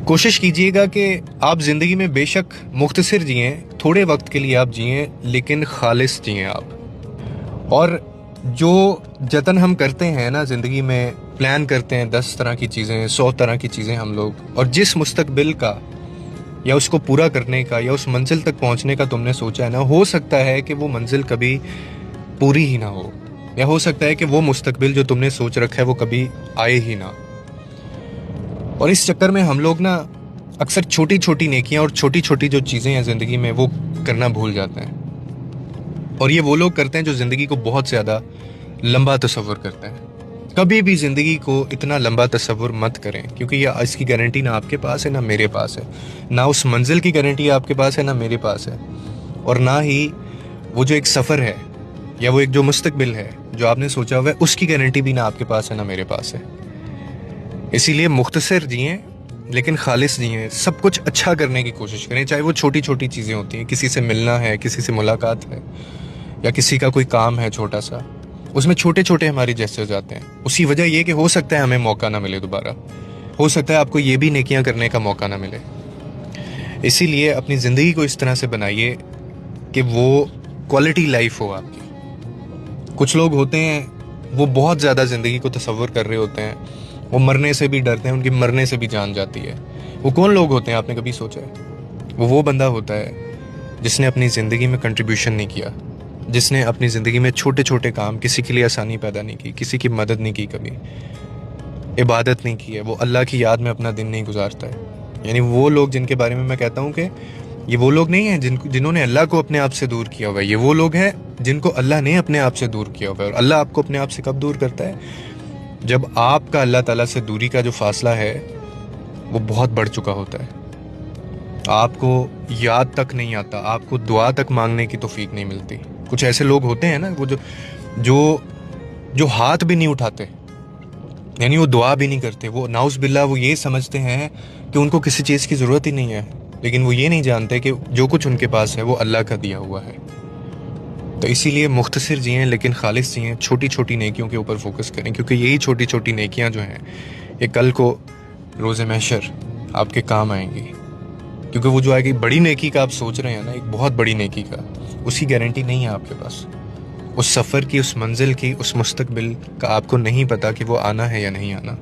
कोशिश कीजिएगा कि आप ज़िंदगी में बेशक मुख्तसर जिएँ, थोड़े वक्त के लिए आप जिएँ, लेकिन खालिस जिएँ आप। और जो जतन हम करते हैं ना ज़िंदगी में, प्लान करते हैं 10 तरह की चीज़ें, 100 तरह की चीज़ें हम लोग, और जिस मुस्तकबिल का या उसको पूरा करने का या उस मंजिल तक पहुंचने का तुमने सोचा है ना, हो सकता है कि वो मंजिल कभी पूरी ही ना हो, या हो सकता है कि वो मुस्तकबिल जो तुमने सोच रखा है वो कभी आए ही ना। और इस चक्कर में हम लोग ना अक्सर छोटी छोटी नेकियां और छोटी छोटी जो चीज़ें हैं ज़िंदगी में वो करना भूल जाते हैं। और ये वो लोग करते हैं जो ज़िंदगी को बहुत ज़्यादा लंबा तसव्वुर करते हैं। कभी भी ज़िंदगी को इतना लंबा तसव्वुर मत करें, क्योंकि ये इसकी गारंटी ना आपके पास है ना मेरे पास है, ना उस मंजिल की गारंटी आपके पास है ना मेरे पास है, और ना ही वो जो एक सफ़र है या वो एक जो मुस्तकबिल है जो आपने सोचा हुआ है उसकी गारंटी भी ना आपके पास है ना मेरे पास है। इसीलिए मुख्तसर जिएँ लेकिन खालिस जिएँ, सब कुछ अच्छा करने की कोशिश करें, चाहे वो छोटी छोटी चीज़ें होती हैं, किसी से मिलना है, किसी से मुलाकात है, या किसी का कोई काम है छोटा सा, उसमें छोटे छोटे हमारी जैसे हो जाते हैं। उसी वजह ये कि हो सकता है हमें मौका ना मिले दोबारा, हो सकता है आपको ये भी नेकियां करने का मौका ना मिले। इसीलिए अपनी ज़िंदगी को इस तरह से बनाइए कि वो क्वालिटी लाइफ हो आपकी। कुछ लोग होते हैं वो बहुत ज़्यादा ज़िंदगी को तसव्वुर कर रहे होते हैं, वो मरने से भी डरते हैं, उनकी मरने से भी जान जाती है। वो कौन लोग होते हैं आपने कभी सोचा है? वो बंदा होता है जिसने अपनी ज़िंदगी में कंट्रीब्यूशन नहीं किया, जिसने अपनी ज़िंदगी में छोटे छोटे काम, किसी के लिए आसानी पैदा नहीं की, किसी की मदद नहीं की, कभी इबादत नहीं की है, वो अल्लाह की याद में अपना दिन नहीं गुजारता है। यानी वो लोग जिनके बारे में मैं कहता हूँ कि ये वो लोग नहीं हैं जिन्होंने अल्लाह को अपने आप से दूर किया हुआ है, ये वो लोग हैं जिनको अल्लाह ने अपने आप से दूर किया हुआ है। और अल्लाह आपको अपने आप से कब दूर करता है? जब आपका अल्लाह ताला से दूरी का जो फासला है वो बहुत बढ़ चुका होता है, आपको याद तक नहीं आता, आपको दुआ तक मांगने की तौफीक नहीं मिलती। कुछ ऐसे लोग होते हैं ना वो जो जो हाथ भी नहीं उठाते, यानी वो दुआ भी नहीं करते, वो नाउज़ बिल्ला वो ये समझते हैं कि उनको किसी चीज़ की ज़रूरत ही नहीं है, लेकिन वो ये नहीं जानते कि जो कुछ उनके पास है वो अल्लाह का दिया हुआ है। तो इसीलिए मुख्तसर जिएँ लेकिन खालिस जिएँ, छोटी छोटी नेकियों के ऊपर फोकस करें, क्योंकि यही छोटी छोटी नेकियां जो हैं ये कल को रोज़े महशर आपके काम आएंगी। क्योंकि वो जो आएगी बड़ी नेकी का आप सोच रहे हैं ना, एक बहुत बड़ी नेकी का, उसकी गारंटी नहीं है आपके पास। उस सफ़र की, उस मंजिल की, उस मुस्तकबिल का आपको नहीं पता कि वो आना है या नहीं आना।